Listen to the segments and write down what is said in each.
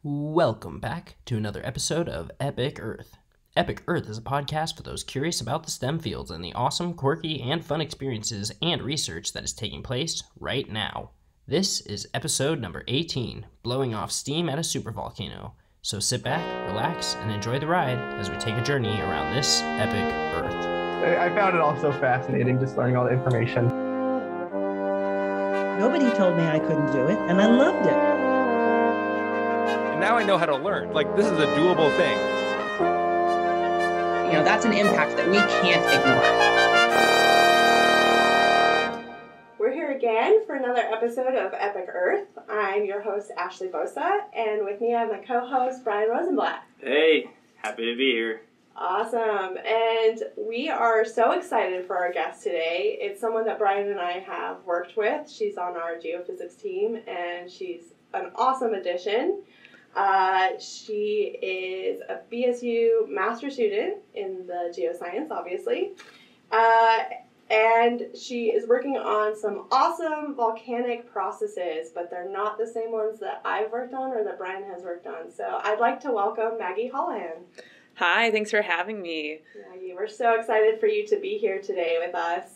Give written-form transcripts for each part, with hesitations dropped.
Welcome back to another episode of EpicEarth. EpicEarth is a podcast for those curious about the STEM fields and the awesome, quirky, and fun experiences and research that is taking place right now. This is episode number 18, Blowing Off Steam at a Supervolcano. So sit back, relax, and enjoy the ride as we take a journey around this epic Earth. I found it all so fascinating, just learning all the information. Nobody told me I couldn't do it, and I loved it. And now I know how to learn. Like, this is a doable thing. You know, that's an impact that we can't ignore. We're here again for another episode of EpicEarth. I'm your host, Ashley Bosa, and with me I have my co-host, Brian Rosenblatt. Hey, happy to be here. Awesome. And we are so excited for our guest today. It's someone that Brian and I have worked with. She's on our geophysics team, and she's an awesome addition. She is a BSU master student in the geoscience, obviously. And she is working on some awesome volcanic processes, but they're not the same ones that I've worked on or that Brian has worked on. So I'd like to welcome Maggie Holahan. Hi, thanks for having me. Maggie, we're so excited for you to be here today with us.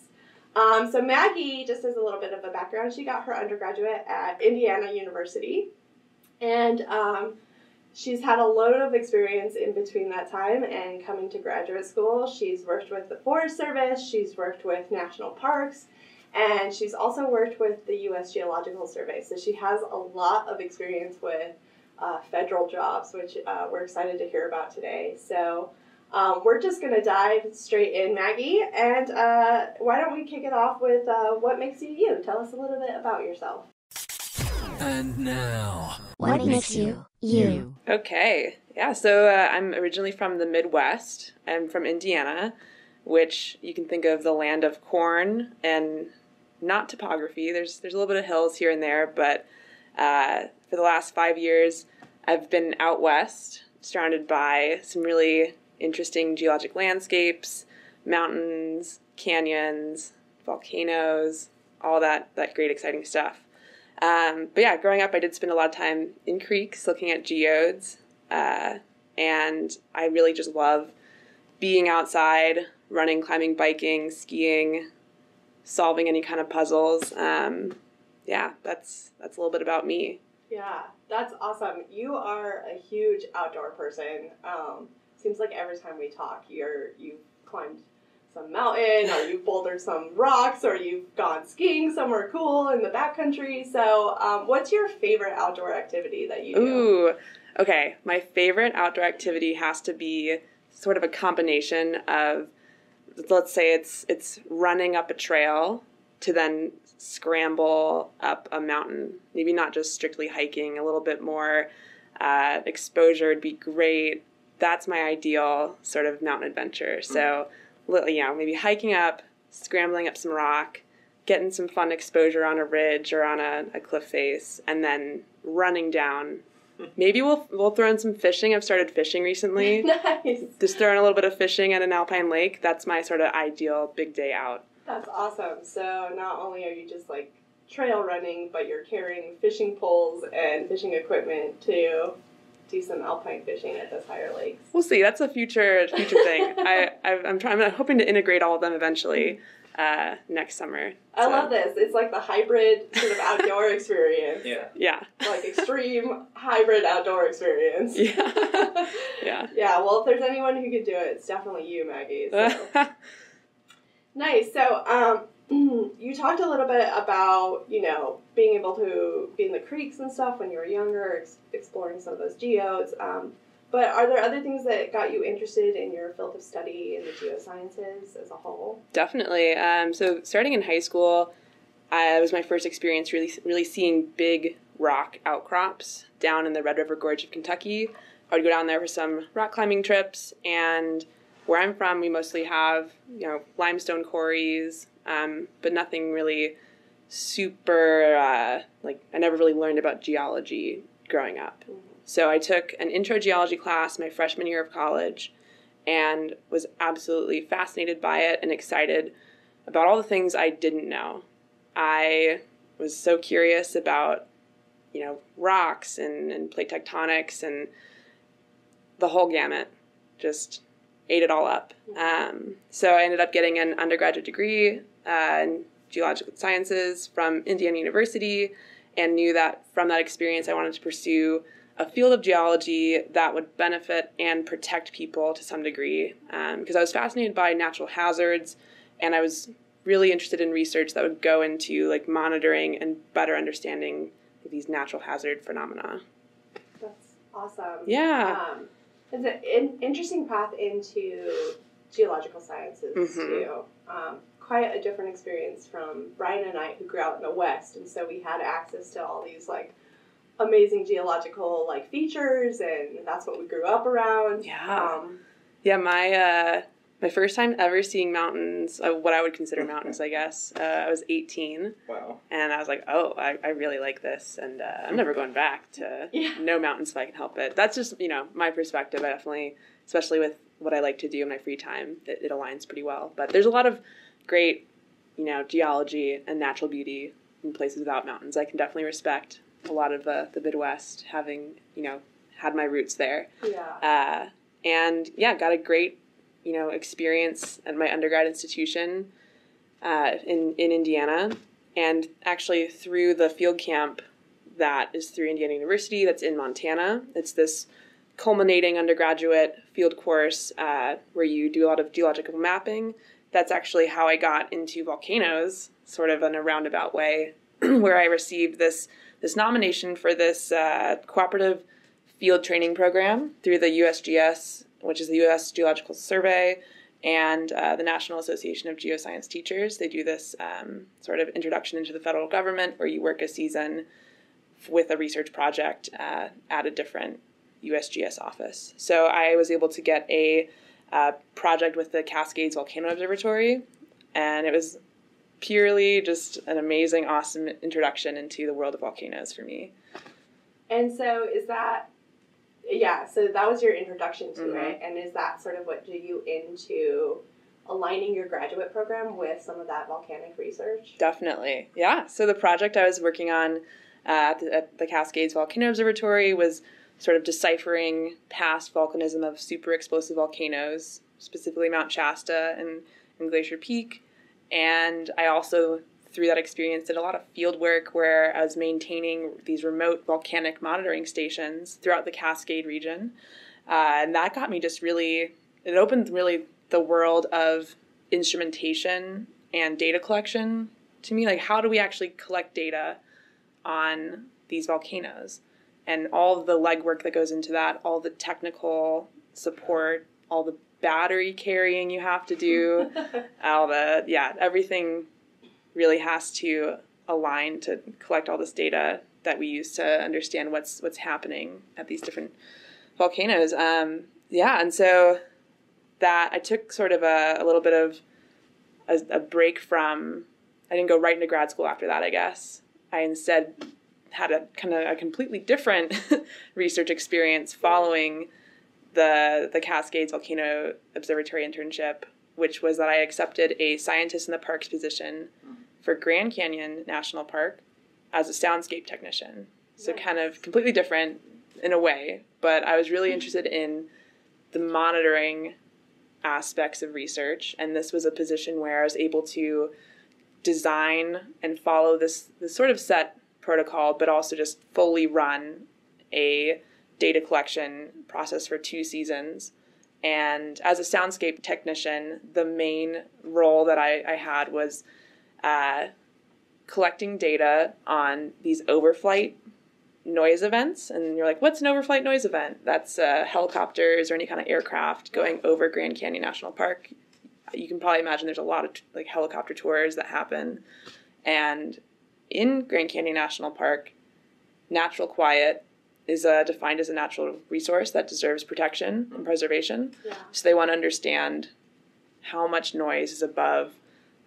So Maggie, just as a little bit of a background, she got her undergraduate at Indiana University. And she's had a load of experience in between that time and coming to graduate school. She's worked with the Forest Service, she's worked with national parks, and she's also worked with the U.S. Geological Survey. So she has a lot of experience with federal jobs, which we're excited to hear about today. So we're just going to dive straight in, Maggie, and why don't we kick it off with what makes you you? Tell us a little bit about yourself. And now, what makes you you? Okay, yeah, so I'm originally from the Midwest. I'm from Indiana, which you can think of the land of corn and not topography. There's a little bit of hills here and there, but for the last 5 years, I've been out west, surrounded by some really interesting geologic landscapes, mountains, canyons, volcanoes, all that great, exciting stuff. But yeah, growing up, I did spend a lot of time in creeks looking at geodes, and I really just love being outside, running, climbing, biking, skiing, solving any kind of puzzles. Yeah, that's a little bit about me. Yeah, that's awesome. You are a huge outdoor person. Seems like every time we talk, you've climbed some mountain, or you've bouldered some rocks, or you've gone skiing somewhere cool in the backcountry. So what's your favorite outdoor activity that you do? Ooh, okay. My favorite outdoor activity has to be sort of a combination of, let's say it's running up a trail to then scramble up a mountain. Maybe not just strictly hiking, a little bit more exposure would be great. That's my ideal sort of mountain adventure. So, you know, maybe hiking up, scrambling up some rock, getting some fun exposure on a ridge or on a cliff face, and then running down. Maybe we'll throw in some fishing. I've started fishing recently. Nice. Just throwing a little bit of fishing at an alpine lake. That's my sort of ideal big day out. That's awesome. So not only are you just like trail running, but you're carrying fishing poles and fishing equipment to do some alpine fishing at those higher lakes. We'll see. That's a future thing. I'm hoping to integrate all of them eventually next summer. I love this. It's like the hybrid sort of outdoor experience. Yeah. Like extreme hybrid outdoor experience. Yeah. Yeah. Well, if there's anyone who could do it, it's definitely you, Maggie. So. Nice. So, you talked a little bit about, you know, being able to be in the creeks and stuff when you were younger, exploring some of those geodes. But are there other things that got you interested in your field of study in the geosciences as a whole? Definitely. So starting in high school, it was my first experience really seeing big rock outcrops down in the Red River Gorge of Kentucky. I would go down there for some rock climbing trips, and where I'm from, we mostly have, you know, limestone quarries, but nothing really super, I never really learned about geology growing up. Mm-hmm. So I took an intro geology class my freshman year of college and was absolutely fascinated by it and excited about all the things I didn't know. I was so curious about rocks and plate tectonics and the whole gamut. Just ate it all up. So I ended up getting an undergraduate degree in geological sciences from Indiana University, and knew that from that experience I wanted to pursue a field of geology that would benefit and protect people to some degree, because I was fascinated by natural hazards, and I was really interested in research that would go into like monitoring and better understanding these natural hazard phenomena. That's awesome. Yeah. It's an interesting path into geological sciences too. Quite a different experience from Brian and I, who grew out in the West, and so we had access to all these like amazing geological like features, and that's what we grew up around. My first time ever seeing mountains, what I would consider mountains, I guess, I was 18. Wow. And I was like, oh, I really like this, and I'm never going back to no mountains if I can help it. That's just, my perspective. I definitely, especially with what I like to do in my free time, it aligns pretty well. But there's a lot of great, geology and natural beauty in places without mountains. I can definitely respect a lot of the Midwest, having, had my roots there. Yeah. Got a great, experience at my undergrad institution in Indiana. And actually through the field camp that is through Indiana University, that's in Montana. It's this culminating undergraduate field course where you do a lot of geological mapping. That's actually how I got into volcanoes, sort of in a roundabout way, where I received this nomination for this cooperative field training program through the USGS, which is the U.S. Geological Survey, and the National Association of Geoscience Teachers. They do this sort of introduction into the federal government, where you work a season with a research project at a different USGS office. So I was able to get a project with the Cascades Volcano Observatory, and it was purely just an amazing, awesome introduction into the world of volcanoes for me. And so so that was your introduction to it, and is that sort of what drew you into aligning your graduate program with some of that volcanic research? Definitely, yeah. So the project I was working on at the Cascades Volcano Observatory was sort of deciphering past volcanism of super explosive volcanoes, specifically Mount Shasta and Glacier Peak. And I also, through that experience, did a lot of field work where I was maintaining these remote volcanic monitoring stations throughout the Cascade region. And that got me it opened really the world of instrumentation and data collection to me. Like, how do we actually collect data on these volcanoes? And all the legwork that goes into that, all the technical support, all the battery carrying you have to do, everything really has to align to collect all this data that we use to understand what's happening at these different volcanoes. And so that I took sort of a little bit of a break from, I didn't go right into grad school after that, I guess. I instead had a kind of a completely different research experience following the Cascades Volcano Observatory internship, which was that I accepted a scientist in the parks position for Grand Canyon National Park as a soundscape technician. So kind of completely different in a way, but I was really interested in the monitoring aspects of research, and this was a position where I was able to design and follow this sort of set protocol, but also just fully run a data collection process for 2 seasons. And as a soundscape technician, the main role that I had was collecting data on these overflight noise events. And you're like, what's an overflight noise event? That's helicopters or any kind of aircraft going over Grand Canyon National Park. You can probably imagine there's a lot of like helicopter tours that happen. And in Grand Canyon National Park, natural quiet is defined as a natural resource that deserves protection and preservation. Yeah. So they want to understand how much noise is above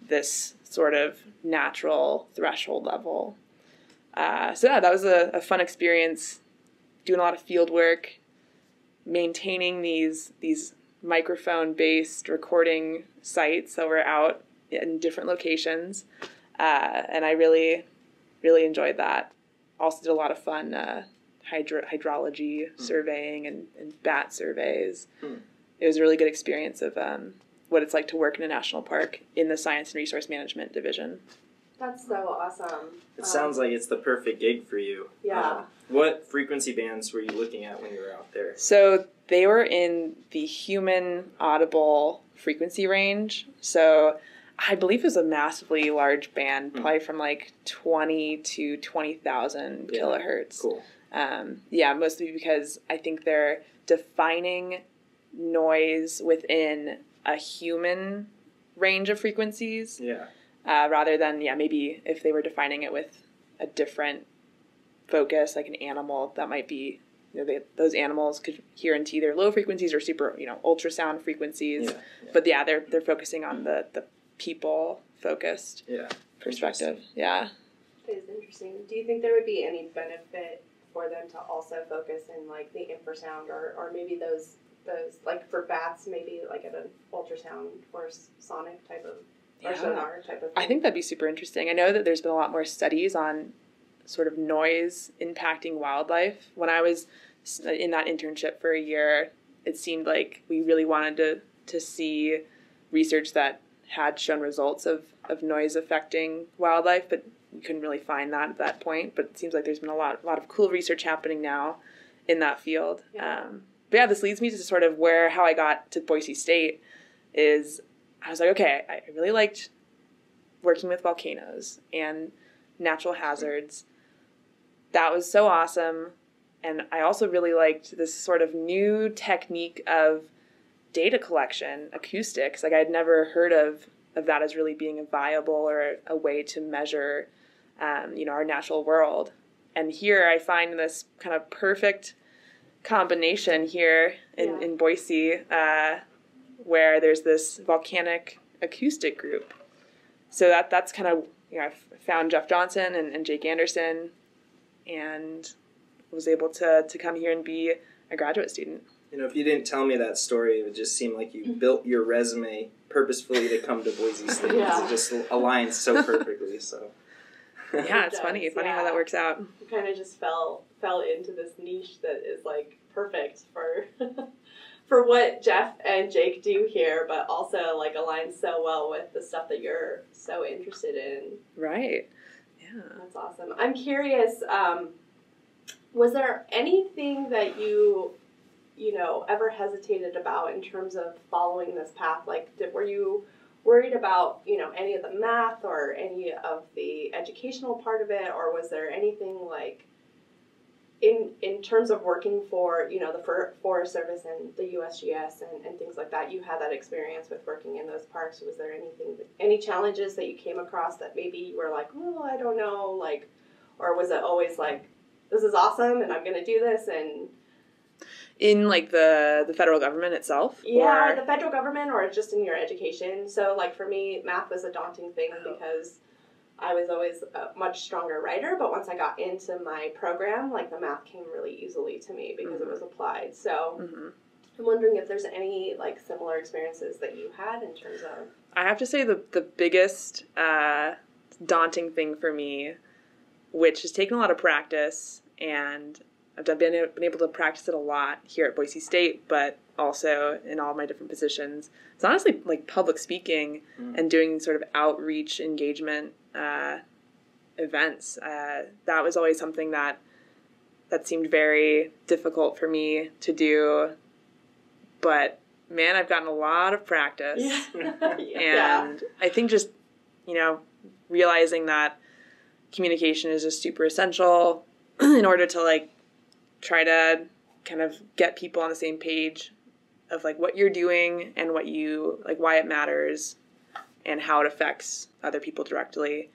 this sort of natural threshold level. That was a fun experience, doing a lot of field work, maintaining these microphone-based recording sites that were out in different locations. And I really, really enjoyed that. also did a lot of fun hydrology surveying and bat surveys. It was a really good experience of what it's like to work in a national park in the Science and Resource Management Division. That's so awesome. It sounds like it's the perfect gig for you. Yeah. What frequency bands were you looking at when you were out there? So they were in the human audible frequency range. So I believe it was a massively large band, probably from like 20 to 20,000 kilohertz. Cool. Mostly because I think they're defining noise within a human range of frequencies. Yeah. Rather than, maybe if they were defining it with a different focus, like an animal, that might be, those animals could hear into either low frequencies or super, ultrasound frequencies. Yeah. But they're focusing on the people-focused perspective. Yeah. That is interesting. Do you think there would be any benefit for them to also focus in like the infrasound or maybe those like for bats, maybe like at an ultrasound or sonic type of or sonar type of thing? I think that'd be super interesting. I know that there's been a lot more studies on sort of noise impacting wildlife. When I was in that internship for a year, it seemed like we really wanted to see research that had shown results of noise affecting wildlife, but we couldn't really find that at that point. But it seems like there's been a lot of cool research happening now in that field. But this leads me to sort of how I got to Boise State is I was like, okay, I really liked working with volcanoes and natural hazards. That was so awesome. And I also really liked this sort of new technique of data collection, acoustics. Like I'd never heard of that as really being a viable or a way to measure, our natural world. And here I find this kind of perfect combination here in Boise, where there's this volcanic acoustic group. So that's kind of, I found Jeff Johnson and Jake Anderson and was able to come here and be a graduate student. If you didn't tell me that story, it would just seem like you built your resume purposefully to come to Boise State. It just aligns so perfectly. So yeah, it's funny how that works out. You kind of just fell into this niche that is like perfect for for what Jeff and Jake do here, but also like aligns so well with the stuff that you're so interested in. Right. Yeah. That's awesome. I'm curious, was there anything that you ever hesitated about in terms of following this path? Like, were you worried about, any of the math or any of the educational part of it, or was there anything like in terms of working for, the Forest Service and the USGS and things like that? You had that experience with working in those parks. Was there any challenges that you came across that maybe you were like, oh, I don't know, like, or was it always like, this is awesome and I'm going to do this? And in like the federal government itself? Yeah, the federal government or just in your education. So like for me, math was a daunting thing because I was always a much stronger writer, but once I got into my program, like the math came really easily to me because it was applied. So I'm wondering if there's any like similar experiences that you had in terms of... I have to say the biggest daunting thing for me, which has taken a lot of practice, and I've been able to practice it a lot here at Boise State, but also in all my different positions. It's honestly like public speaking and doing sort of outreach engagement events. That was always something that seemed very difficult for me to do. But man, I've gotten a lot of practice. And I think just, realizing that communication is just super essential in order to like try to kind of get people on the same page of like what you're doing and what you like, why it matters and how it affects other people directly.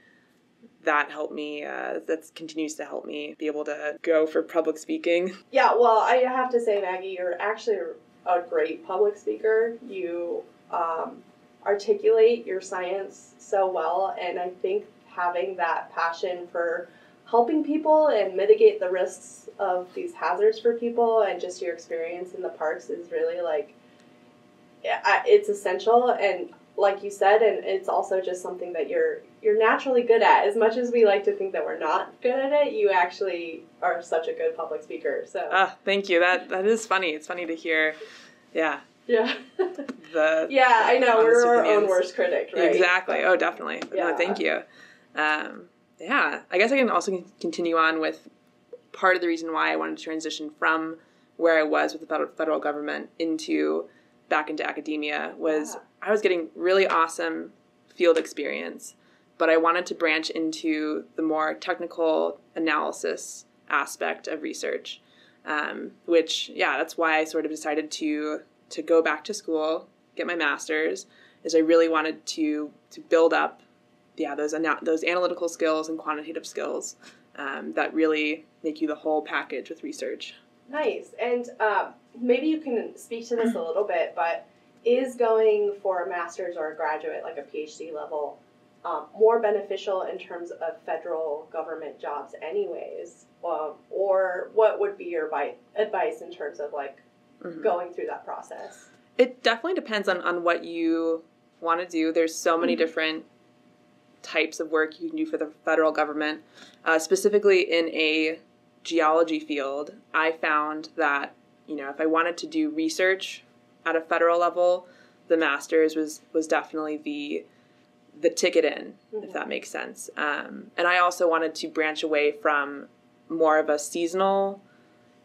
That helped me, that continues to help me be able to go for public speaking. Yeah, well, I have to say, Maggie, you're actually a great public speaker. You articulate your science so well, and I think having that passion for helping people and mitigate the risks of these hazards for people and just your experience in the parks is really like, it's essential. And like you said, and it's also just something that you're you're naturally good at. As much as we like to think that we're not good at it, you actually are such a good public speaker. So thank you. That is funny. It's funny to hear. Yeah. Yeah. Yeah, I know. We're our own worst critic, right? Exactly. Oh, definitely. Yeah. No, thank you. Yeah. I guess I can also continue on with part of the reason why I wanted to transition from where I was with the federal government back into academia was I was getting really awesome field experience, but I wanted to branch into the more technical analysis aspect of research, which, that's why I sort of decided to go back to school, get my master's, is I really wanted to build up those analytical skills and quantitative skills that really make you the whole package with research. Nice. And maybe you can speak to this a little bit, but is going for a master's or a graduate, like a PhD level, more beneficial in terms of federal government jobs anyways? Or what would be your advice in terms of like going through that process? It definitely depends on what you want to do. There's so many different types of work you can do for the federal government. Specifically in a geology field, I found that, if I wanted to do research at a federal level, the master's was definitely the ticket in, if that makes sense. And I also wanted to branch away from more of a seasonal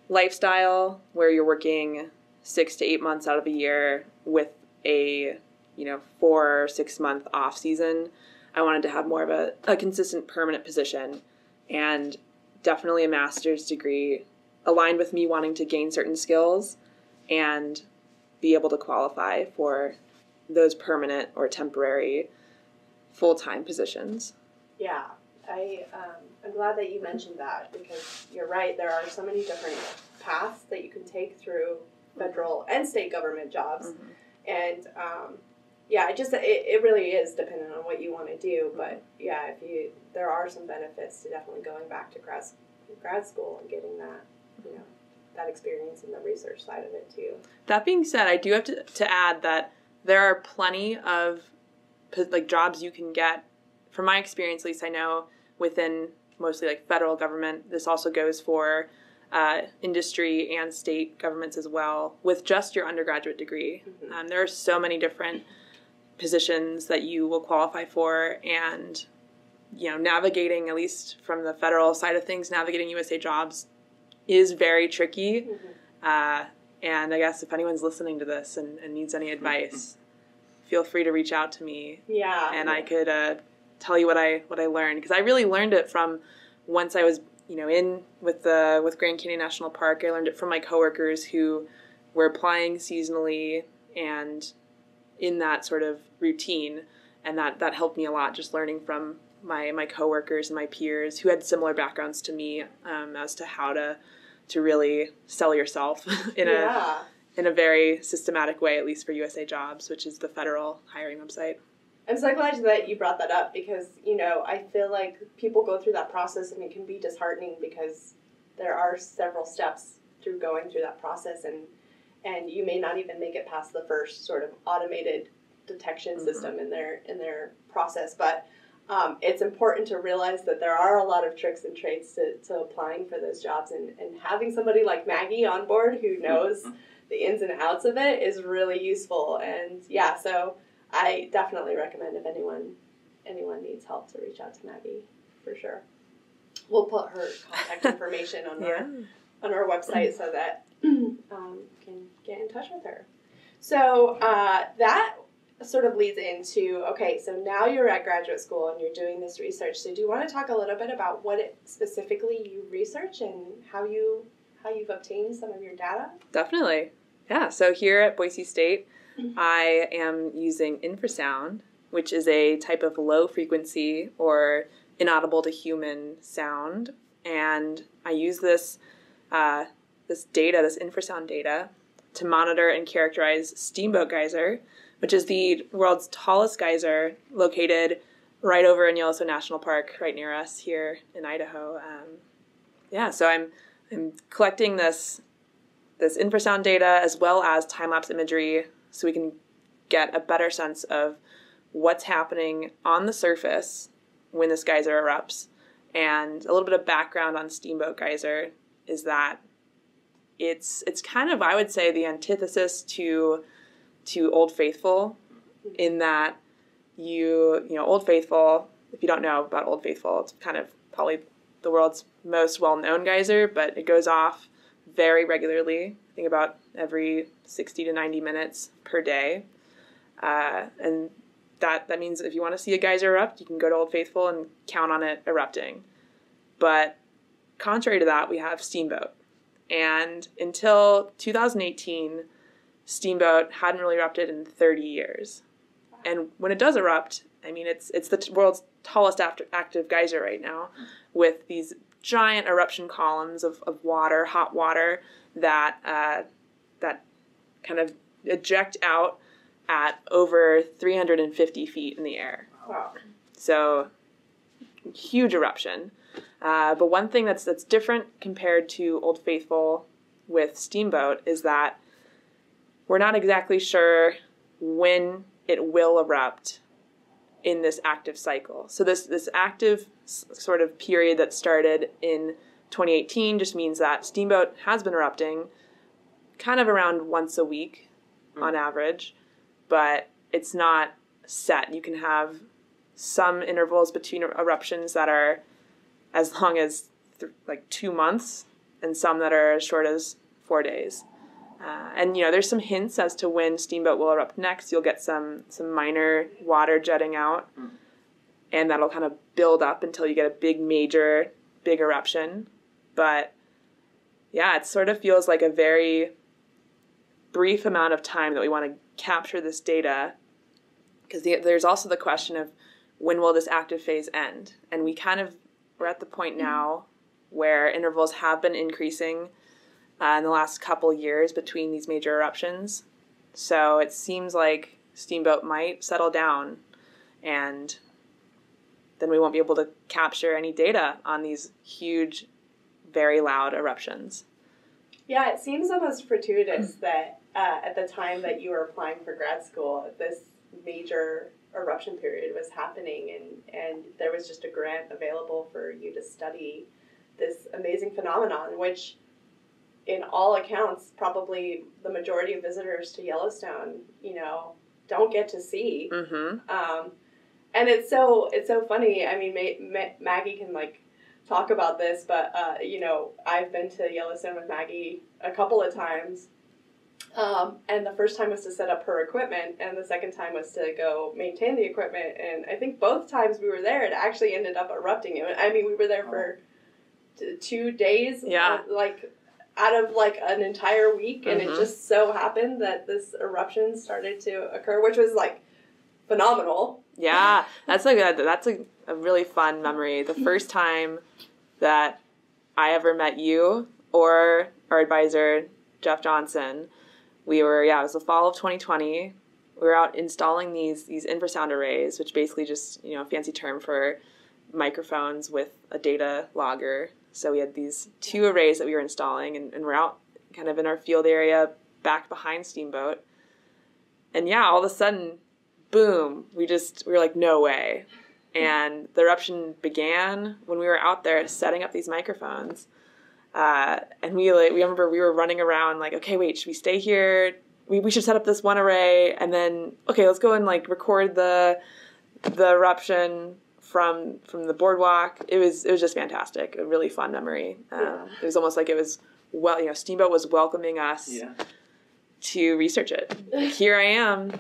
lifestyle where you're working 6 to 8 months out of a year with a 4 or 6 month off season. I wanted to have more of a consistent permanent position, and definitely a master's degree aligned with me wanting to gain certain skills and be able to qualify for those permanent or temporary full-time positions. Yeah, I'm glad that you mentioned that, because you're right, there are so many different paths that you can take through federal and state government jobs. And it really is dependent on what you want to do. But there are some benefits to definitely going back to grad school and getting that, that experience in the research side of it too. That being said, I do have to add that there are plenty of jobs you can get. From my experience, at least I know within mostly federal government, this also goes for industry and state governments as well, with just your undergraduate degree. There are so many different positions that you will qualify for, and navigating, at least from the federal side of things, navigating USA jobs is very tricky. And I guess if anyone's listening to this and needs any advice, feel free to reach out to me. And I could tell you what I learned, because I really learned it from once I was in with Grand Canyon National Park. I learned it from my coworkers who were applying seasonally and in that sort of routine, and that helped me a lot, just learning from my coworkers and my peers who had similar backgrounds to me as to how to really sell yourself in a very systematic way, at least for USA Jobs, which is the federal hiring website. I'm so glad that you brought that up, because, I feel like people go through that process and it can be disheartening because there are several steps through going through that process, and you may not even make it past the first sort of automated detection system in their process. But it's important to realize that there are a lot of tricks and traits to applying for those jobs, and having somebody like Maggie on board who knows the ins and outs of it is really useful. And so I definitely recommend, if anyone needs help, to reach out to Maggie, for sure. We'll put her contact information on our website so that you can get in touch with her. So that sort of leads into, okay, so now you're at graduate school and you're doing this research. So do you want to talk a little bit about what it specifically you research and how you've obtained some of your data? Definitely. Yeah. So here at Boise State, I am using infrasound, which is a type of low frequency or inaudible to human sound. And I use this infrasound data, to monitor and characterize Steamboat Geyser, which is the world's tallest geyser, located right over in Yellowstone National Park, right near us here in Idaho. So I'm collecting this infrasound data as well as time-lapse imagery, so we can get a better sense of what's happening on the surface when this geyser erupts. And a little bit of background on Steamboat Geyser is that it's kind of, I would say, the antithesis to Old Faithful, in that you know, Old Faithful, if you don't know about Old Faithful, it's kind of probably the world's most well-known geyser, but it goes off very regularly, I think about every 60 to 90 minutes per day. And that means if you want to see a geyser erupt, you can go to Old Faithful and count on it erupting. But contrary to that, we have Steamboat. And until 2018, Steamboat hadn't really erupted in 30 years. And when it does erupt, I mean, it's the world's tallest active geyser right now, with these giant eruption columns of water, hot water, that kind of eject out at over 350 feet in the air. Wow. So, huge eruption. But one thing that's different compared to Old Faithful with Steamboat is that we're not exactly sure when it will erupt in this active cycle. So this active sort of period that started in 2018 just means that Steamboat has been erupting kind of around once a week on average, but it's not set. You can have some intervals between eruptions that are as long as like 2 months, and some that are as short as 4 days. And, you know, there's some hints as to when Steamboat will erupt next. You'll get some minor water jetting out, and that'll kind of build up until you get a big eruption. But, yeah, it sort of feels like a very brief amount of time that we want to capture this data, because there's also the question of when will this active phase end? And we're at the point now where intervals have been increasing in the last couple years between these major eruptions. So it seems like Steamboat might settle down, and then we won't be able to capture any data on these huge, very loud eruptions. Yeah, it seems almost fortuitous that at the time that you were applying for grad school, this major eruption period was happening, and there was just a grant available for you to study this amazing phenomenon, which in all accounts, probably the majority of visitors to Yellowstone, you know, don't get to see. Mm-hmm. And it's so funny. I mean, Maggie can talk about this, but you know, I've been to Yellowstone with Maggie a couple of times. And the first time was to set up her equipment, and the second time was to go maintain the equipment. And I think both times we were there, it actually ended up erupting. I mean, we were there for 2 days. Yeah. Out of an entire week, and it just so happened that this eruption started to occur, which was phenomenal. Yeah, that's a really fun memory. The first time that I ever met you or our advisor Jeff Johnson, it was the fall of 2020. We were out installing these infrasound arrays, which basically just, you know, a fancy term for microphones with a data logger. So we had these 2 arrays that we were installing, and we're out kind of in our field area back behind Steamboat. And yeah, all of a sudden, boom, we were like, no way. And the eruption began when we were out there setting up these microphones. And we remember we were running around okay, wait, should we stay here? We should set up this one array, and then, okay, let's go and record the eruption from the boardwalk. It was just fantastic. A really fun memory. It was almost like it was, Steamboat was welcoming us to research it. Here I am,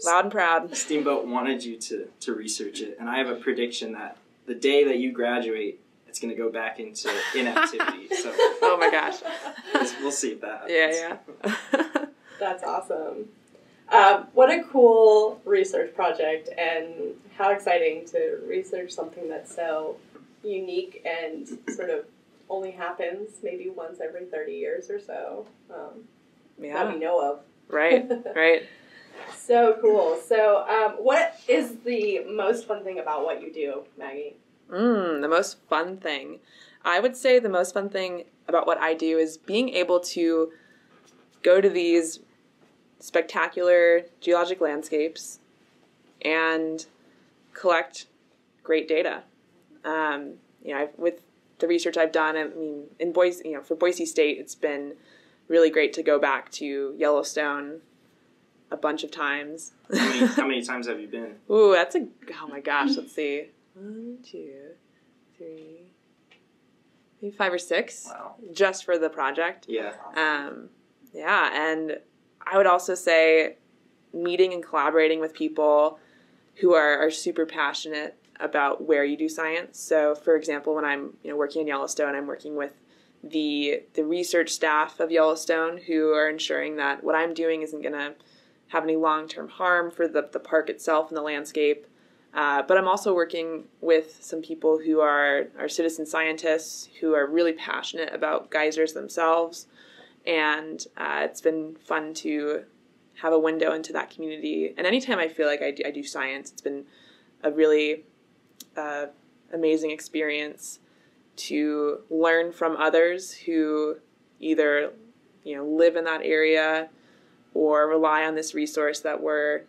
loud and proud. Steamboat wanted you to research it, and I have a prediction that the day that you graduate, it's going to go back into inactivity. So, oh my gosh, we'll see if that happens. Yeah. That's awesome. What a cool research project, and how exciting to research something that's so unique and sort of only happens maybe once every 30 years or so that we know of. Right. So cool. So what is the most fun thing about what you do, Maggie? The most fun thing. I would say the most fun thing about what I do is being able to go to these spectacular geologic landscapes and collect great data. With the research I've done, I mean, in Boise, for Boise State, it's been really great to go back to Yellowstone a bunch of times. How many times have you been? Ooh, oh my gosh, let's see. 1, 2, 3, maybe 5 or 6. Wow. Just for the project. Yeah. And I would also say meeting and collaborating with people who are super passionate about where you do science. So, for example, when I'm working in Yellowstone, I'm working with the research staff of Yellowstone who are ensuring that what I'm doing isn't going to have any long-term harm for the park itself and the landscape. But I'm also working with some people who are citizen scientists who are really passionate about geysers themselves. And it's been fun to have a window into that community. And anytime I feel like I do science, it's been a really amazing experience to learn from others who either live in that area or rely on this resource that we're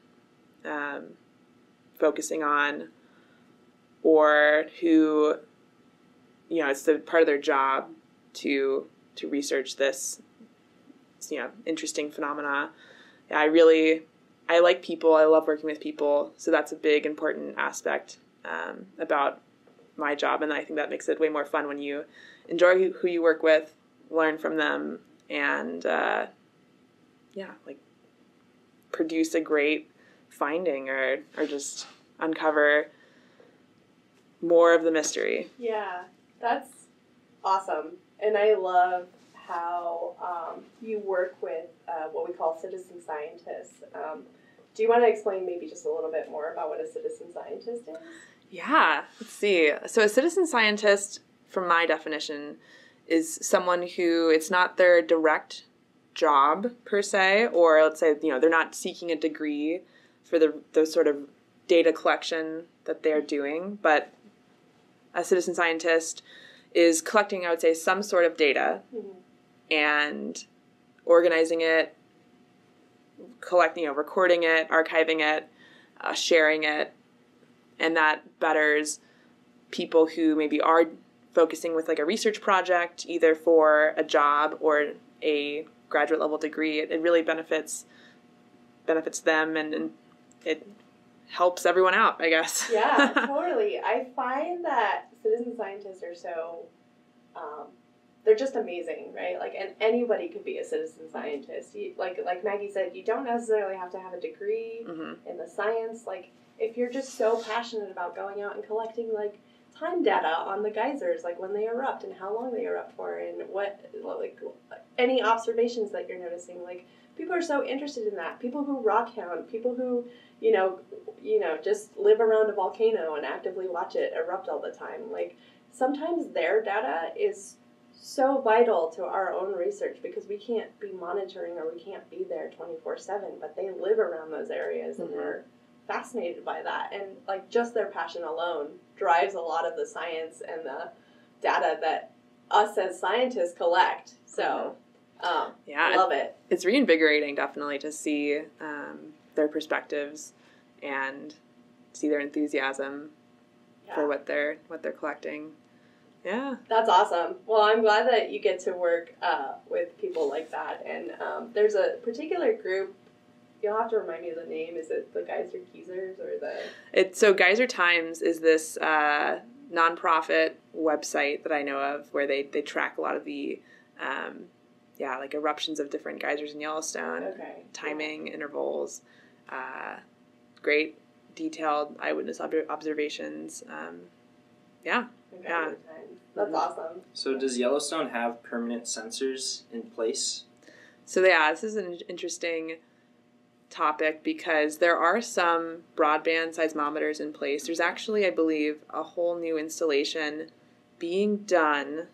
focusing on, or who it's the part of their job to research this interesting phenomena. I like people. I love working with people, so that's a big important aspect about my job, and I think that makes it way more fun when you enjoy who you work with, learn from them, and produce a great finding or just uncover more of the mystery. Yeah, that's awesome. And I love how you work with what we call citizen scientists. Do you want to explain maybe just a little bit more about what a citizen scientist is? Yeah, let's see. So a citizen scientist, from my definition, is someone who it's not their direct job per se, or let's say they're not seeking a degree for the sort of data collection that they're doing, but a citizen scientist is collecting, I would say, some sort of data and organizing it, recording it, archiving it, sharing it, and that betters people who maybe are focusing with like a research project, either for a job or a graduate level degree. It really benefits them, and it helps everyone out, I guess. Yeah, totally. I find that citizen scientists are so, they're just amazing, right? Like, and anybody could be a citizen scientist. Like Maggie said, you don't necessarily have to have a degree in the science. Like, if you're just so passionate about going out and collecting, like, time data on the geysers, like when they erupt and how long they erupt for, and any observations that you're noticing, like, people are so interested in that. People who rock hound, people who, just live around a volcano and actively watch it erupt all the time. Like, sometimes their data is so vital to our own research because we can't be monitoring or we can't be there 24/7, but they live around those areas and we're fascinated by that. And like just their passion alone drives a lot of the science and the data that us as scientists collect. So I love it. It's reinvigorating, definitely, to see their perspectives and see their enthusiasm for what they're collecting. Yeah. That's awesome. Well, I'm glad that you get to work with people like that. And there's a particular group, you'll have to remind me of the name. Is it the Geyser Geezers or the... So Geyser Times is this nonprofit website that I know of where they track a lot of the like eruptions of different geysers in Yellowstone, timing, intervals, great detailed eyewitness observations. That's awesome. So does Yellowstone have permanent sensors in place? So this is an interesting topic because there are some broadband seismometers in place. There's actually, I believe, a whole new installation being done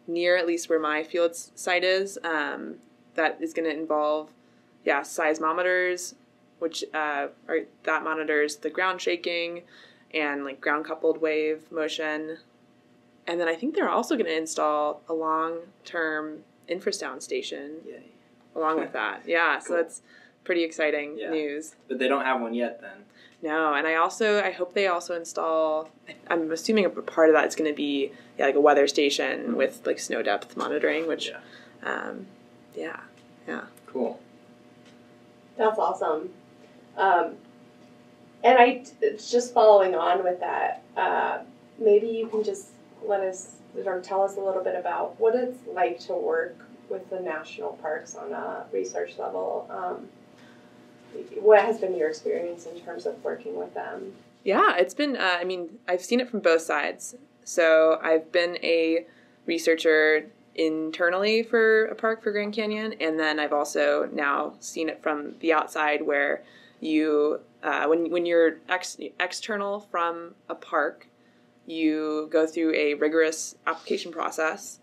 near at least where my field site is that is going to involve seismometers, which that monitors the ground shaking and like ground coupled wave motion. And then I think they're also going to install a long-term infrasound station along with that. Yeah, cool. So that's pretty exciting news. But they don't have one yet then? No, and I hope they also install, I'm assuming a part of that is going to be like a weather station with like snow depth monitoring, which, yeah. Cool. That's awesome. And just following on with that, maybe you can just let us, or tell us a little bit about what it's like to work with the national parks on a research level. What has been your experience in terms of working with them? Yeah, it's been, I've seen it from both sides. So I've been a researcher internally for a park for Grand Canyon, and then I've also now seen it from the outside where you, when you're external from a park, you go through a rigorous application process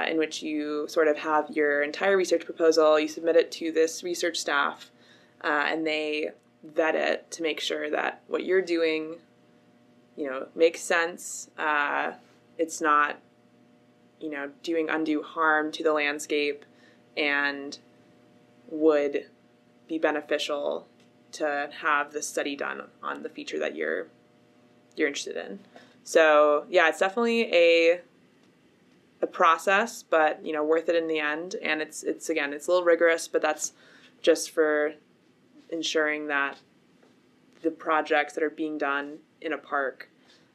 in which you sort of have your entire research proposal, you submit it to this research staff, and they vet it to make sure that what you're doing, makes sense. It's not, doing undue harm to the landscape and would be beneficial to have the study done on the feature that you're interested in. So yeah, it's definitely a process, but worth it in the end. And it's a little rigorous, but that's just for ensuring that the projects that are being done in a park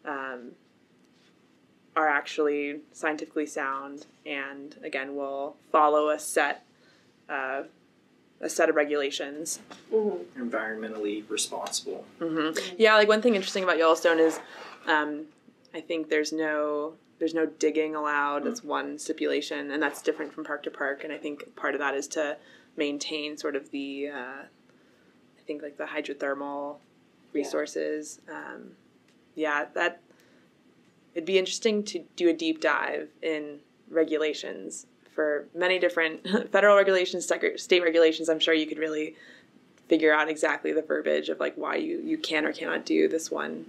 are actually scientifically sound, and again will follow a set of regulations. Mm-hmm. Environmentally responsible. Mm-hmm. Yeah, like one thing interesting about Yellowstone is I think there's no digging allowed. That's one stipulation, and that's different from park to park. And I think part of that is to maintain sort of the I think like the hydrothermal resources. That it'd be interesting to do a deep dive in regulations for many different federal regulations, state regulations. I'm sure you could really figure out exactly the verbiage of like why you can or cannot do this one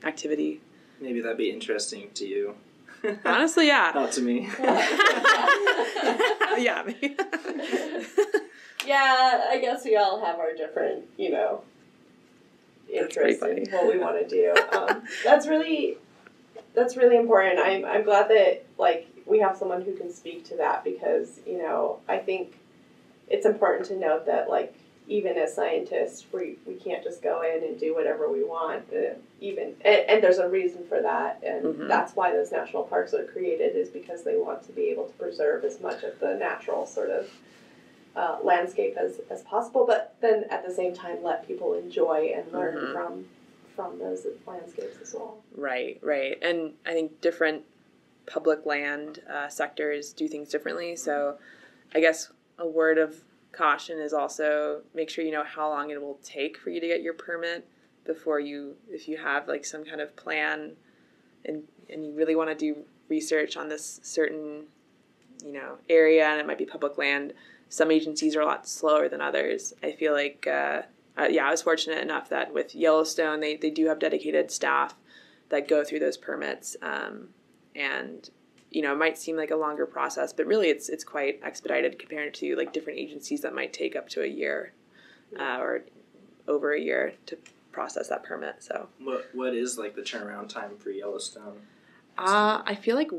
activity. Maybe that'd be interesting to you. Honestly, yeah. Not to me. Yeah. Yeah, I guess we all have our different, interests in what we want to do. That's really important. I'm glad that we have someone who can speak to that, because I think it's important to note that even as scientists, we can't just go in and do whatever we want. And there's a reason for that, and that's why those national parks are created, is because they want to be able to preserve as much of the natural sort of landscape as possible, but then at the same time let people enjoy and learn from those landscapes as well. Right. And I think different public land sectors do things differently. So I guess a word of caution is also make sure you know how long it will take for you to get your permit before if you have some kind of plan and you really want to do research on this certain area, and it might be public land. Some agencies are a lot slower than others. I feel like, I was fortunate enough that with Yellowstone, they do have dedicated staff that go through those permits. And, it might seem like a longer process, but really it's quite expedited compared to different agencies that might take up to a year or over a year to process that permit. So what is the turnaround time for Yellowstone? I feel like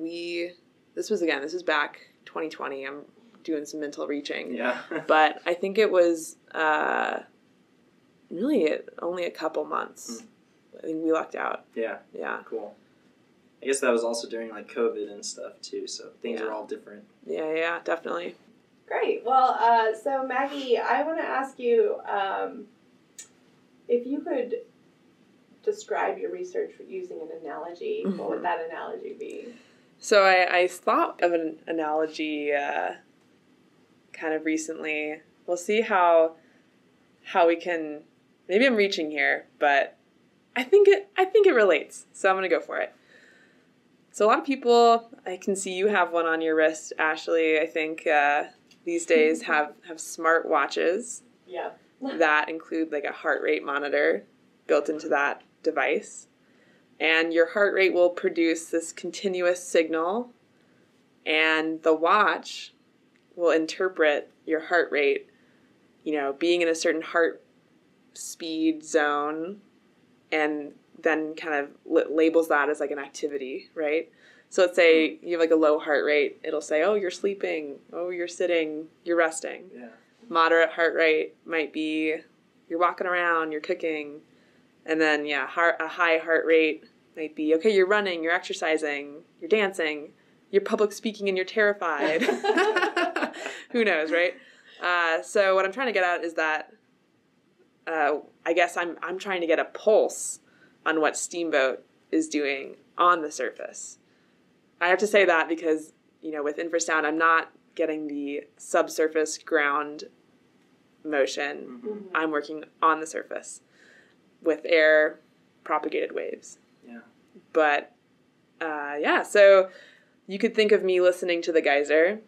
this was back 2020. I'm doing some mental reaching. Yeah. But I think it was really only a couple months. I think we lucked out. Yeah. Yeah. Cool. I guess that was also during COVID and stuff too, so things are all different. Yeah, definitely. Great. Well, so Maggie, I want to ask you if you could describe your research using an analogy. What would that analogy be? So I thought of an analogy kind of recently. We'll see how we can. Maybe I'm reaching here, but I think it relates. So I'm gonna go for it. So a lot of people, I can see you have one on your wrist, Ashley. I think these days have smart watches. Yeah. That include a heart rate monitor built into that device. And your heart rate will produce this continuous signal, and the watch will interpret your heart rate, being in a certain heart speed zone and then kind of labels that as like an activity, right? So let's say you have like a low heart rate. It'll say, oh, you're sleeping. Oh, you're sitting. You're resting. Yeah. Moderate heart rate might be you're walking around, you're cooking. And then, a high heart rate might be, okay, you're running, you're exercising, you're dancing, you're public speaking and you're terrified. Who knows, right? So what I'm trying to get at is that I guess I'm trying to get a pulse on what Steamboat is doing on the surface. I have to say that because, with infrasound, I'm not getting the subsurface ground motion. Mm-hmm. I'm working on the surface with air propagated waves. Yeah. But, so you could think of me listening to the geyser.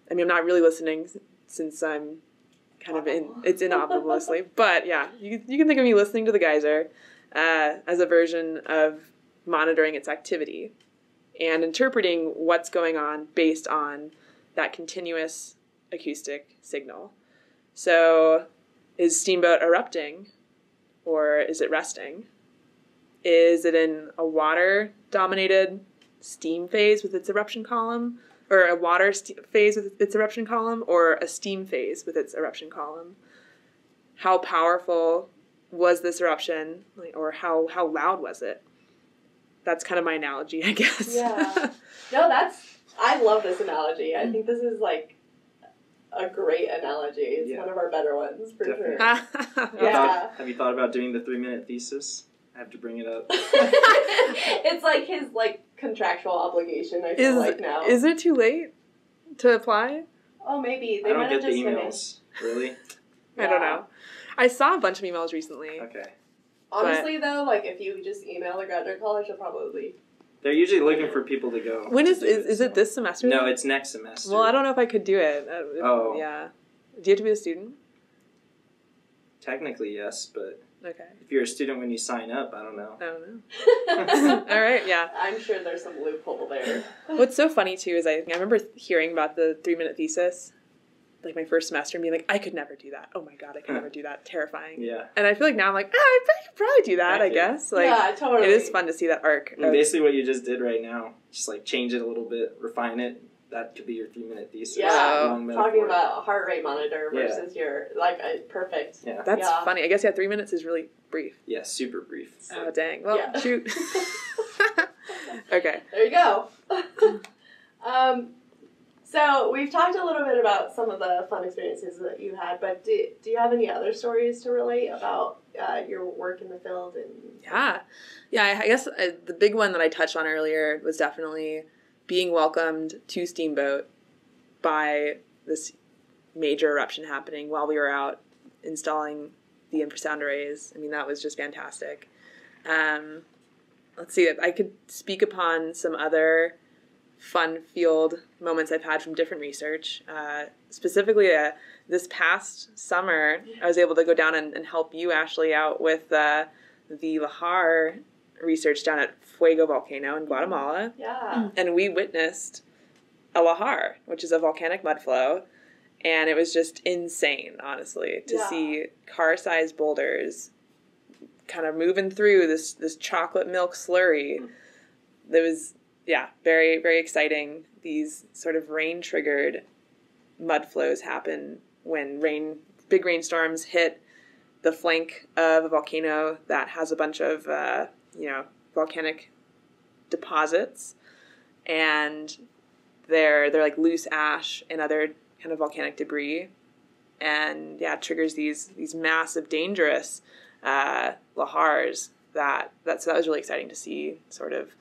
I mean, I'm not really listening since I'm kind of it's inaudible mostly. But, yeah, you can think of me listening to the geyser as a version of monitoring its activity and interpreting what's going on based on that continuous acoustic signal. So is Steamboat erupting or is it resting? Is it in a water-dominated steam phase with its eruption column, or a water phase with its eruption column, or a steam phase with its eruption column? How powerful was this eruption, or how loud was it? That's kind of my analogy, I guess. Yeah. No, I love this analogy. I think this is like a great analogy. It's one of our better ones, for sure. Have you thought about doing the 3-minute thesis? I have to bring it up. It's like his contractual obligation, I feel like now. Is it too late to apply? Oh, maybe. I don't get the emails. Really? I don't know. I saw a bunch of emails recently. Okay. Honestly, though, if you just email the graduate college, they'll probably... They're usually looking for people to go. When is it this semester? No, it's next semester. Well, I don't know if I could do it. Yeah. Do you have to be a student? Technically, yes, but... Okay. If you're a student when you sign up, I don't know. All right, yeah. I'm sure there's some loophole there. What's so funny, too, is I remember hearing about the 3-minute thesis, my first semester, and being like, I could never do that. Oh my God, I could never do that. Terrifying. Yeah. And I feel like now I'm like, I could probably do that, I guess. Yeah, totally. It is fun to see that arc. And basically what you just did right now, just change it a little bit, refine it. That could be your 3-minute thesis. Yeah, talking about a heart rate monitor versus your, perfect. Yeah. That's funny. I guess, 3 minutes is really brief. Yeah, super brief. Oh, dang. Well, shoot. Okay. There you go. So we've talked a little bit about some of the fun experiences that you had, but do you have any other stories to relate about your work in the field? Yeah, I guess the big one that I touched on earlier was definitely being welcomed to Steamboat by this major eruption happening while we were out installing the infrasound arrays. I mean, that was just fantastic. Let's see, I could speak upon some other fun field moments I've had from different research. Specifically, this past summer, I was able to go down and help you, Ashley, out with the lahar research down at Fuego Volcano in Guatemala. Yeah. And we witnessed a lahar, which is a volcanic mud flow. And it was just insane, honestly, to see car-sized boulders kind of moving through this chocolate milk slurry. That was, very, very exciting. These sort of rain-triggered mud flows happen when big rainstorms hit the flank of a volcano that has a bunch of, volcanic deposits. And they're like loose ash and other kind of volcanic debris, and triggers these massive, dangerous lahars. So that was really exciting to see, sort of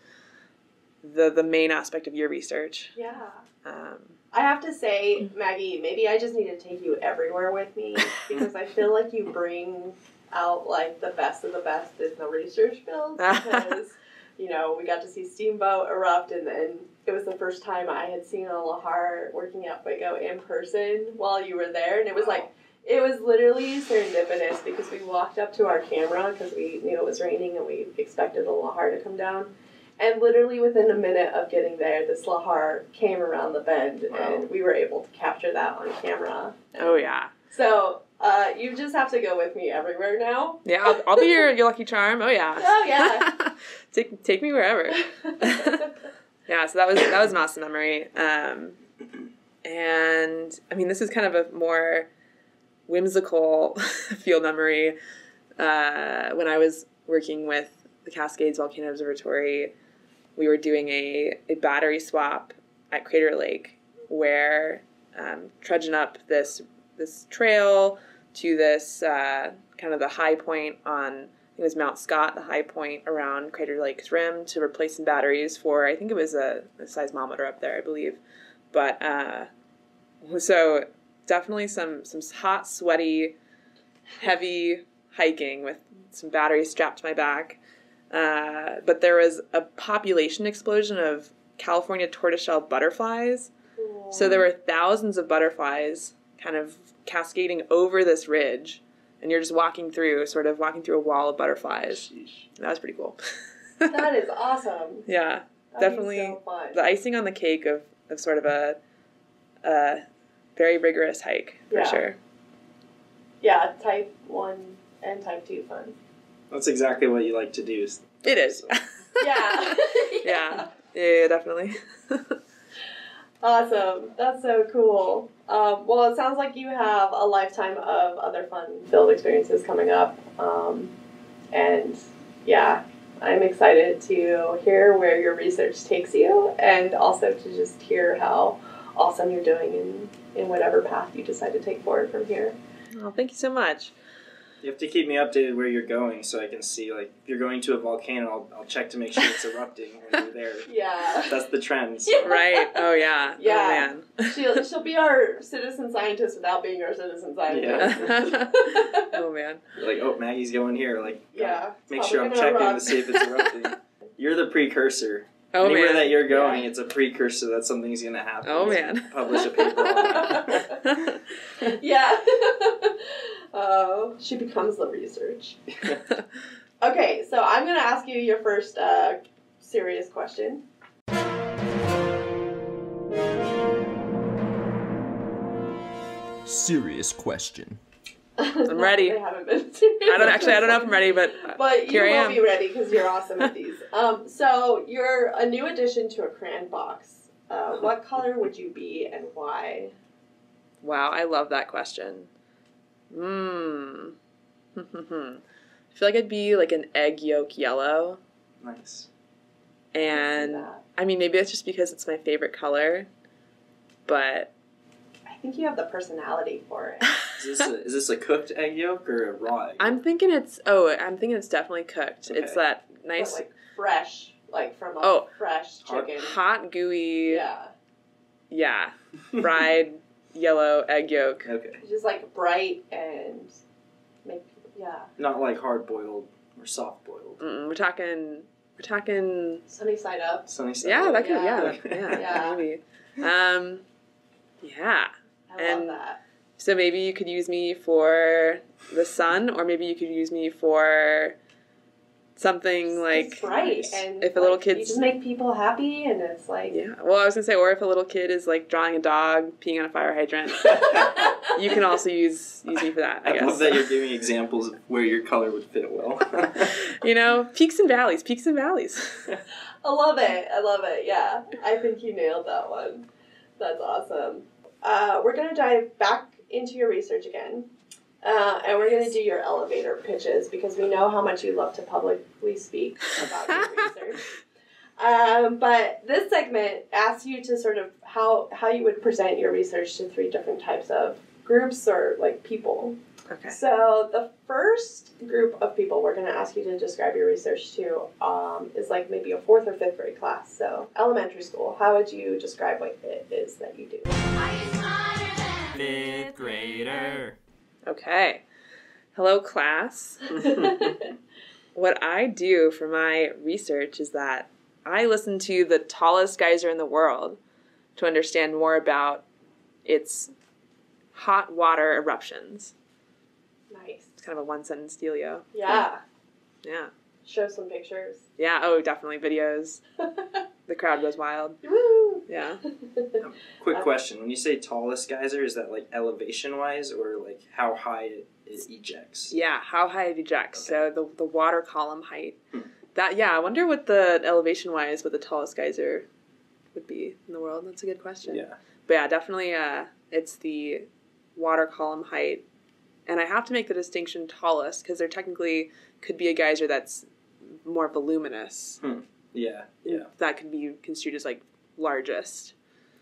the main aspect of your research. Yeah. I have to say, Maggie, maybe I just need to take you everywhere with me, because I feel like you bring out the best of the best in the research field, because we got to see Steamboat erupt, and then it was the first time I had seen a lahar working at Fuego in person while you were there, and it was it was literally serendipitous, because we walked up to our camera because we knew it was raining and we expected a lahar to come down, and literally within a minute of getting there, this lahar came around the bend, and we were able to capture that on camera. Oh yeah. So You just have to go with me everywhere now. Yeah, I'll be your lucky charm. Oh yeah. Oh yeah. Take me wherever. Yeah, so that was an awesome memory. And I mean, this is kind of a more whimsical field memory. When I was working with the Cascades Volcano Observatory, we were doing a battery swap at Crater Lake, where trudging up this trail to this kind of the high point on, I think it was Mount Scott, the high point around Crater Lake's rim, to replace some batteries for, I think it was a seismometer up there, I believe. But so definitely some hot, sweaty, heavy hiking with some batteries strapped to my back. But there was a population explosion of California tortoiseshell butterflies. Cool. So there were thousands of butterflies kind of cascading over this ridge, and you're just walking through a wall of butterflies. Sheesh. That was pretty cool. That is awesome. Yeah, that'd definitely be so fun. The icing on the cake of sort of a very rigorous hike, for sure. Yeah, type 1 and type 2 fun. That's exactly what you like to do. It is. Yeah. Yeah, definitely. Awesome. That's so cool. Well, it sounds like you have a lifetime of other fun-filled experiences coming up. And yeah, I'm excited to hear where your research takes you, and also to just hear how awesome you're doing in whatever path you decide to take forward from here. Oh, thank you so much. You have to keep me updated where you're going so I can see, like, if you're going to a volcano, I'll check to make sure it's erupting when you're there. Yeah. That's the trend. So. Right. Oh, yeah. Yeah. Oh, man. She'll be our citizen scientist without being our citizen scientist. Yeah. Oh, man. You're like, oh, Maggie's going here. Like, yeah. Make sure I'm checking to see if it's erupting. You're the precursor. Oh, Anywhere man. that you're going, it's a precursor that something's going to happen. Oh, man. Publish a paper on that. Yeah. Oh, she becomes the research. Okay, so I'm going to ask you your first serious question. Serious question. I'm ready. They haven't been serious. I don't know if I'm ready, but you here I will am. be ready because you're awesome at these. So you're a new addition to a crayon box. What color would you be and why? Wow, I love that question. I feel like I'd be like an egg yolk yellow. Nice. And I mean, maybe it's just because it's my favorite color, but I think you have the personality for it. Is this a cooked egg yolk or a raw egg yolk? I'm thinking it's definitely cooked. Okay. It's that nice, but like fresh, like from a fresh chicken. Hot, gooey. Yeah. Fried yellow egg yolk. Okay. Just like bright and not like hard boiled or soft boiled. We're talking sunny side up. Sunny side up. That could maybe. Yeah. I love that. So maybe you could use me for the sun, or maybe you could use me for something like it's bright, and if a little kid's, you just make people happy, and it's like Well, I was gonna say, or if a little kid is like drawing a dog peeing on a fire hydrant, you can also use me for that. I guess. love that you're giving examples of where your color would fit well. Peaks and valleys. I love it. Yeah, I think you nailed that one. That's awesome. We're gonna dive back into your research again. And we're going to do your elevator pitches because we know how much you love to publicly speak about your research. But this segment asks you to sort of how you would present your research to 3 different types of groups or like people. Okay. So the first group of people we're going to ask you to describe your research to is like maybe a 4th or 5th grade class. So elementary school, how would you describe what it is that you do? 5th grader. Okay. Hello, class. What I do for my research is that I listen to the tallest geyser in the world to understand more about its hot water eruptions. Nice. It's kind of a one-sentence dealio. Yeah. Yeah. Show some pictures. Yeah, oh, definitely videos. The crowd goes wild. Woo! Yeah. Quick question. When you say tallest geyser, is that like elevation-wise or like how high it ejects? Yeah, how high it ejects. Okay. So the water column height. I wonder what the elevation-wise, what the tallest geyser would be in the world. That's a good question. Yeah. But yeah, definitely it's the water column height. And I have to make the distinction tallest because there technically could be a geyser that's more voluminous. Yeah. That could be construed as like largest.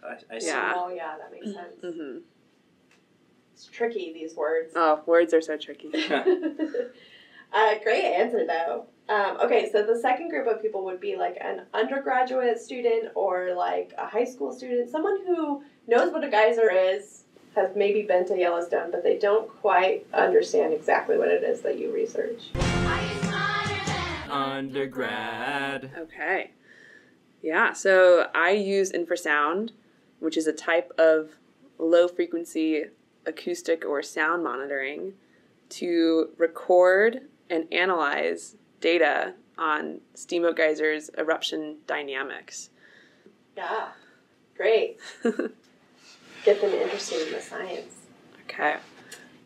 I see. Yeah. Oh, yeah, that makes sense. Mm-hmm. It's tricky, these words. Oh, words are so tricky. Great answer, though. Okay, so the second group of people would be like an undergraduate student or like a high school student, someone who knows what a geyser is, has maybe been to Yellowstone, but they don't quite understand exactly what it is that you research. Undergrad. Okay. Yeah, so I use infrasound, which is a type of low-frequency acoustic or sound monitoring to record and analyze data on Steamboat Geyser's eruption dynamics. Yeah, great. Get them interested in the science. Okay.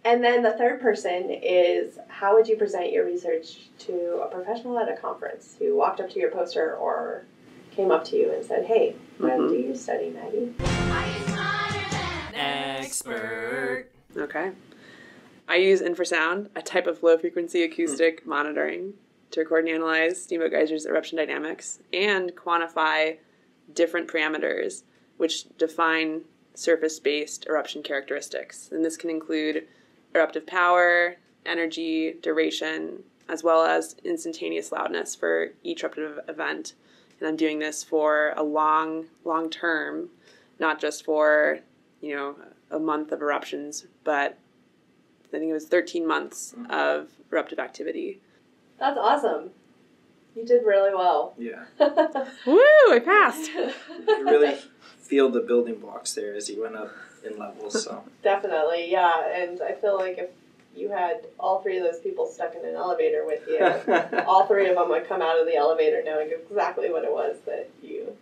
And then the third person is, how would you present your research to a professional at a conference who walked up to your poster or came up to you and said, hey, what do you study, Maggie? Expert. Okay. I use infrasound, a type of low-frequency acoustic monitoring, to record and analyze Steamboat Geyser's eruption dynamics and quantify different parameters which define surface-based eruption characteristics. And this can include eruptive power, energy, duration, as well as instantaneous loudness for each eruptive event. And I'm doing this for a long term, not just for, a month of eruptions, but I think it was 13 months of eruptive activity. That's awesome. You did really well. Yeah. Woo! I passed. You really feel the building blocks there as you went up in levels. So Definitely, yeah. And I feel like if you had all three of those people stuck in an elevator with you, all three of them would come out of the elevator knowing exactly what it was that you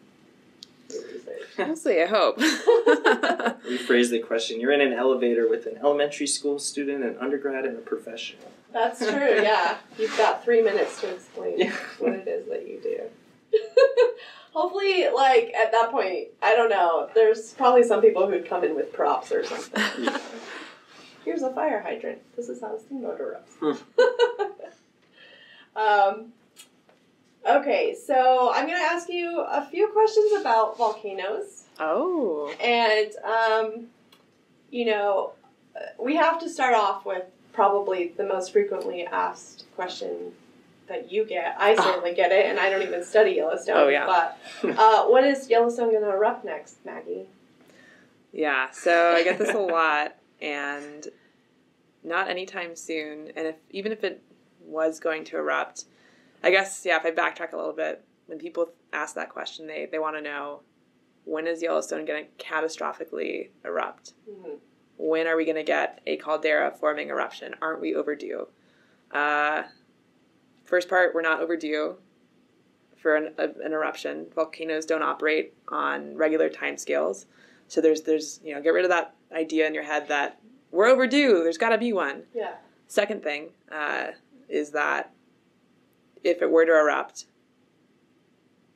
researched. Mostly, I hope. rephrase the question. You're in an elevator with an elementary school student, an undergrad, and a professional. That's true, yeah. You've got 3 minutes to explain what it is that you do. Hopefully, at that point, I don't know, there's probably some people who'd come in with props or something. Here's a fire hydrant. This is how a steamboat erupts. Okay, so I'm going to ask you a few questions about volcanoes. Oh. And, we have to start off with probably the most frequently asked question that you get. I certainly get it, and I don't even study Yellowstone. Oh, yeah. But when is Yellowstone going to erupt next, Maggie? Yeah, so I get this a lot, and not anytime soon. And even if it was going to erupt, I guess, if I backtrack a little bit, when people ask that question, they want to know, when is Yellowstone going to catastrophically erupt? Mm-hmm. When are we going to get a caldera forming eruption? Aren't we overdue? First part, we're not overdue for an eruption. Volcanoes don't operate on regular timescales. So there's get rid of that idea in your head that we're overdue, there's got to be one. Yeah. Second thing is that if it were to erupt,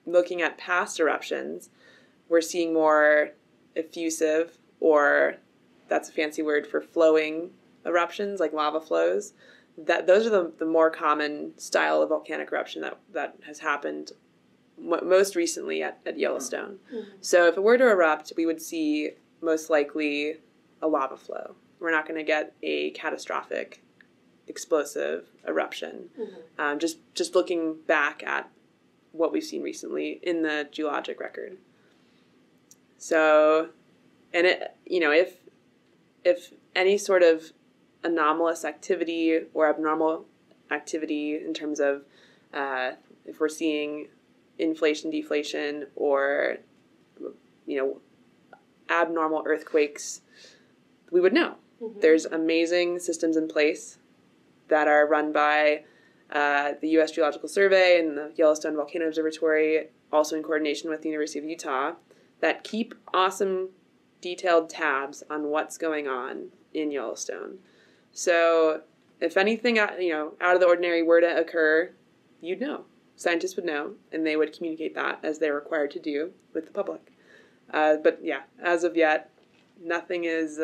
looking at past eruptions, we're seeing more effusive, or that's a fancy word for flowing eruptions, like lava flows. Those are the more common style of volcanic eruption that has happened most recently at Yellowstone. Mm-hmm. So if it were to erupt, we would see most likely a lava flow. We're not going to get a catastrophic explosive eruption. Mm-hmm. Just looking back at what we've seen recently in the geologic record. So, and if any sort of anomalous activity or abnormal activity in terms of if we're seeing inflation, deflation, or abnormal earthquakes, we would know. Mm-hmm. There's amazing systems in place that are run by the U.S. Geological Survey and the Yellowstone Volcano Observatory also in coordination with the University of Utah, that keep awesome detailed tabs on what's going on in Yellowstone. So if anything, out of the ordinary were to occur, you'd know. Scientists would know, and they would communicate that as they're required to do with the public. But yeah, as of yet, nothing is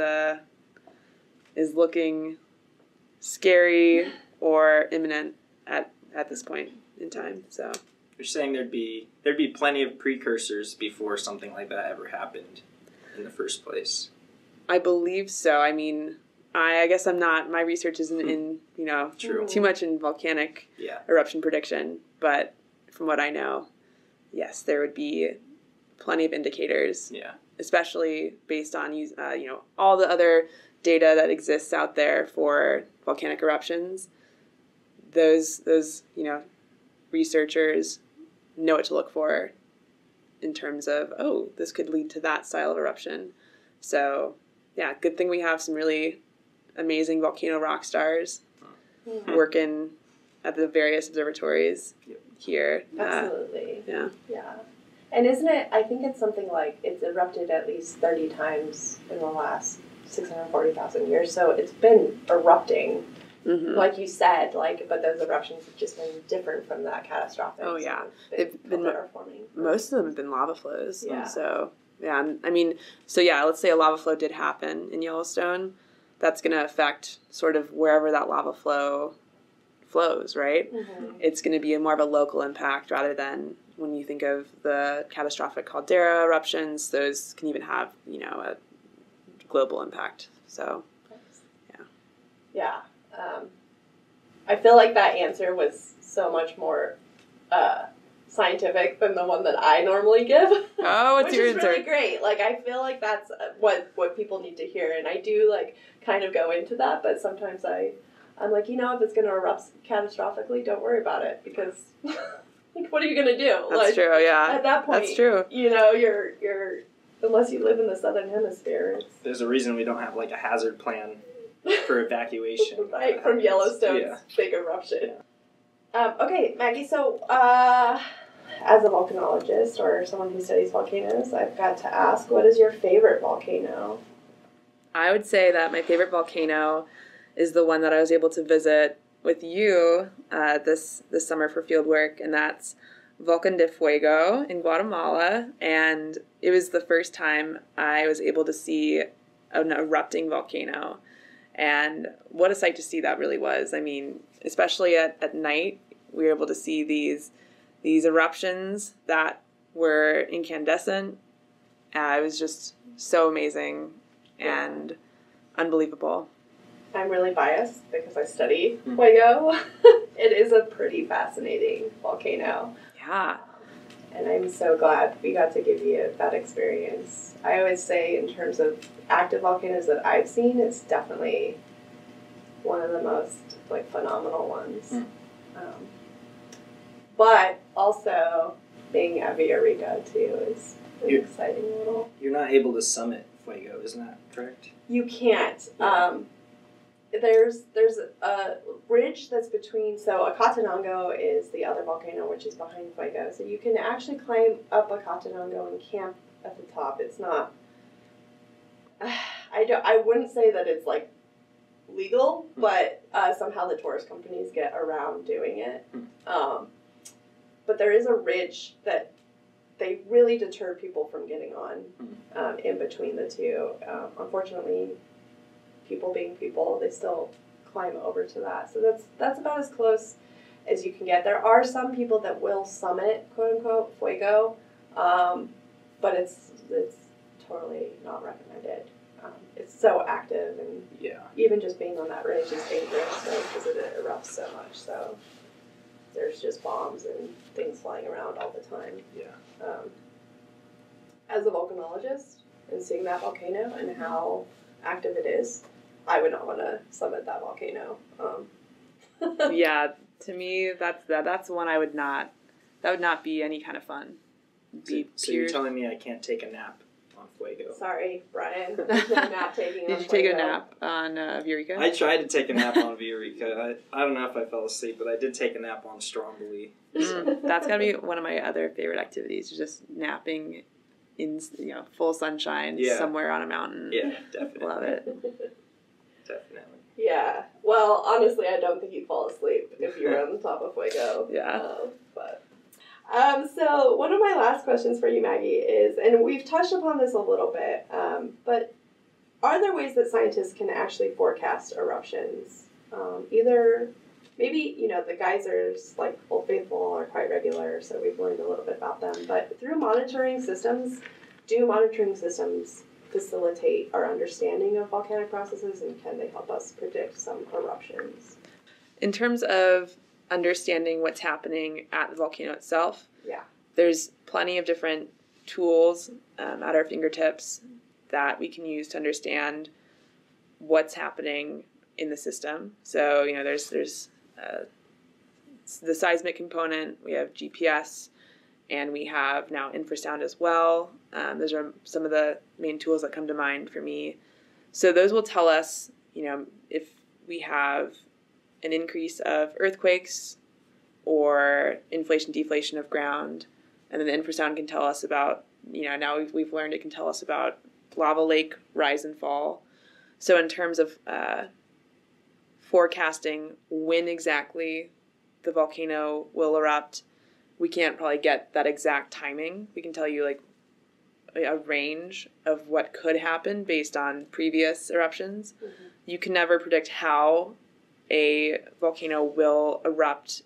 looking scary or imminent at this point in time. So you're saying there'd be plenty of precursors before something like that ever happened in the first place. I believe so. I mean, I guess I'm not. My research isn't in too much in volcanic eruption prediction, but from what I know, yes, there would be plenty of indicators. Yeah. Especially based on all the other data that exists out there for volcanic eruptions. Those researchers know what to look for in terms of, this could lead to that style of eruption. So yeah, good thing we have some really amazing volcano rock stars working at the various observatories here. Absolutely. Yeah. And isn't it, I think it's something like it's erupted at least 30 times in the last 640,000 years. So it's been erupting, like you said, but those eruptions have just been different from that catastrophic. Oh, yeah. They've been forming. Most of them have been lava flows. Yeah. So, yeah, I mean, let's say a lava flow did happen in Yellowstone. That's going to affect sort of wherever that lava flow flows, right? It's going to be more of a local impact rather than when you think of the catastrophic caldera eruptions, those can even have, a global impact. So, yeah. I feel like that answer was so much more scientific than the one that I normally give. Oh, what's your answer? Which is really great. I feel like that's what people need to hear, and I do kind of go into that, but sometimes I'm like, if it's going to erupt catastrophically, don't worry about it, because what are you going to do? That's true, yeah. At that point, that's true. You're unless you live in the southern hemisphere. There's a reason we don't have a hazard plan for evacuation. Right, from Yellowstone's big eruption. Okay, Maggie, so as a volcanologist or someone who studies volcanoes, I've got to ask, what is your favorite volcano? I would say that my favorite volcano is the one that I was able to visit with you this summer for field work, and that's Volcán de Fuego in Guatemala. And it was the first time I was able to see an erupting volcano. And what a sight to see that really was. I mean, especially at night, we were able to see these eruptions that were incandescent. It was just so amazing and unbelievable. I'm really biased because I study Fuego. It is a pretty fascinating volcano. Yeah. And I'm so glad we got to give you that experience. I always say in terms of active volcanoes that I've seen, it's definitely one of the most phenomenal ones. But also being at Villarrica too is an exciting little. You're not able to summit Fuego, isn't that correct? You can't. There's a ridge that's between, so Acatenango is the other volcano which is behind Fuego. So you can actually climb up Acatenango and camp at the top. It's not, I wouldn't say that it's legal, but somehow the tourist companies get around doing it. But there is a ridge that they really deter people from getting on in between the two. Unfortunately, people being people, they still climb over to that. So that's about as close as you can get. There are some people that will summit, quote unquote, Fuego, but it's totally not recommended. It's so active, and even just being on that ridge is dangerous because it erupts so much. So there's just bombs and things flying around all the time. As a volcanologist and seeing that volcano and how active it is, I would not want to summit that volcano. Yeah, to me, that's one I would not. That would not be any kind of fun. So you're telling me I can't take a nap on Fuego? Fuego. Sorry, Brian. There's no nap taking. Did you take a nap on Eureka? I tried to take a nap on Eureka. I don't know if I fell asleep, but I did take a nap on Stromboli. That's gotta be one of my other favorite activities, just napping in full sunshine somewhere on a mountain. Yeah, definitely. Love it. Definitely. Yeah. Well, honestly, I don't think you'd fall asleep if you were on the top of Fuego. Yeah. So one of my last questions for you, Maggie, is, and we've touched upon this a little bit, but are there ways that scientists can actually forecast eruptions? Either maybe, the geysers, like Old Faithful, are quite regular, so we've learned a little bit about them, but through monitoring systems, do monitoring systems facilitate our understanding of volcanic processes, and can they help us predict some eruptions? In terms of understanding what's happening at the volcano itself, there's plenty of different tools at our fingertips that we can use to understand what's happening in the system. So, there's the seismic component, we have GPS, and we have now infrasound as well. Those are some of the main tools that come to mind for me. So those will tell us, if we have an increase of earthquakes or inflation, deflation of ground. And then the infrasound can tell us about, now we've learned it can tell us about lava lake rise and fall. So in terms of forecasting when exactly the volcano will erupt, we can't probably get that exact timing. We can tell you a range of what could happen based on previous eruptions. Mm-hmm. You can never predict how a volcano will erupt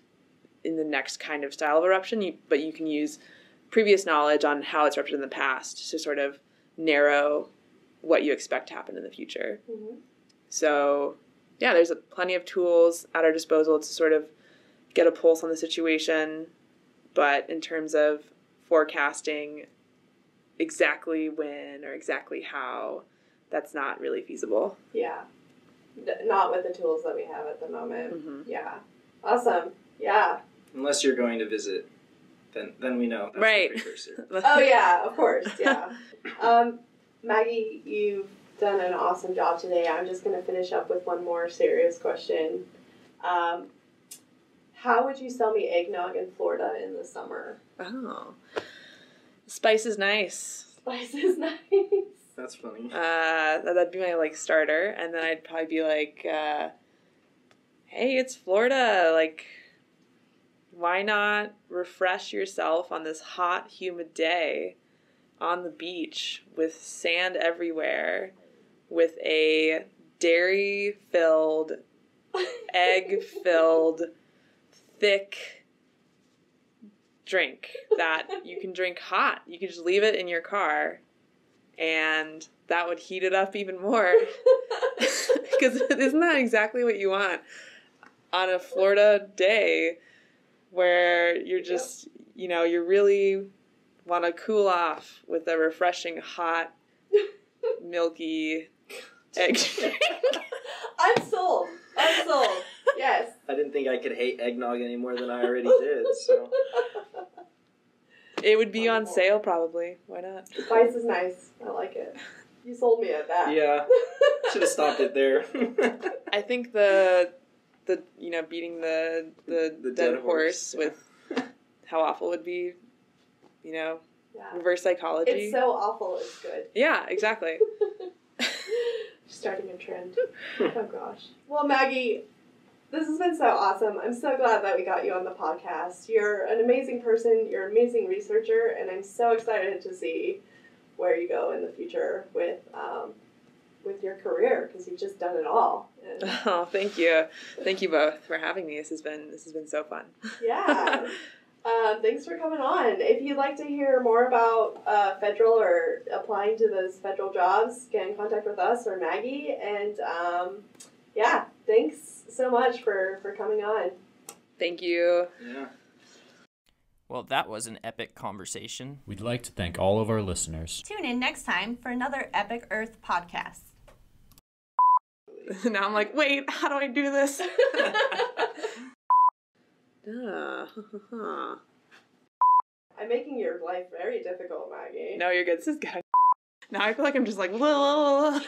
in the next kind of style of eruption, but you can use previous knowledge on how it's erupted in the past to sort of narrow what you expect to happen in the future. Mm-hmm. So, there's plenty of tools at our disposal to sort of get a pulse on the situation, but in terms of forecasting exactly when or exactly how, that's not really feasible. Yeah. Not with the tools that we have at the moment. Mm-hmm. Yeah. Awesome. Yeah. Unless you're going to visit, then we know. That's right. The precursor. Oh, yeah, of course. Yeah. Maggie, you've done an awesome job today. I'm just going to finish up with one more serious question. How would you sell me eggnog in Florida in the summer? Oh. Spice is nice. Spice is nice. That's funny. That'd be my starter, and then I'd probably be like, "Hey, it's Florida. Why not refresh yourself on this hot, humid day on the beach with sand everywhere, with a dairy-filled, egg-filled, thick drink that you can drink hot. You can just leave it in your car." And that would heat it up even more. Because isn't that exactly what you want on a Florida day where you're just, you really want to cool off with a refreshing, hot, milky egg drink? I'm sold. Yes. I didn't think I could hate eggnog any more than I already did, so... It would be on sale, probably. Why not? Spice is nice. I like it. You sold me at that. Yeah. Should have stopped it there. I think the beating the dead horse with how awful it would be, reverse psychology. It's so awful, it's good. Yeah, exactly. Starting a trend. Oh, gosh. Well, Maggie, this has been so awesome. I'm so glad that we got you on the podcast. You're an amazing person. You're an amazing researcher, and I'm so excited to see where you go in the future with your career, because you've just done it all. And oh, thank you. Thank you both for having me. This has been so fun. Yeah. Thanks for coming on. If you'd like to hear more about federal or applying to those federal jobs, get in contact with us or Maggie. And thanks so much for coming on. Thank you. Yeah. Well, that was an epic conversation. We'd like to thank all of our listeners. Tune in next time for another Epic Earth podcast. Now I'm like, wait, how do I do this? I'm making your life very difficult, Maggie. No, you're good. This is good. Now I feel like I'm just like, whoa.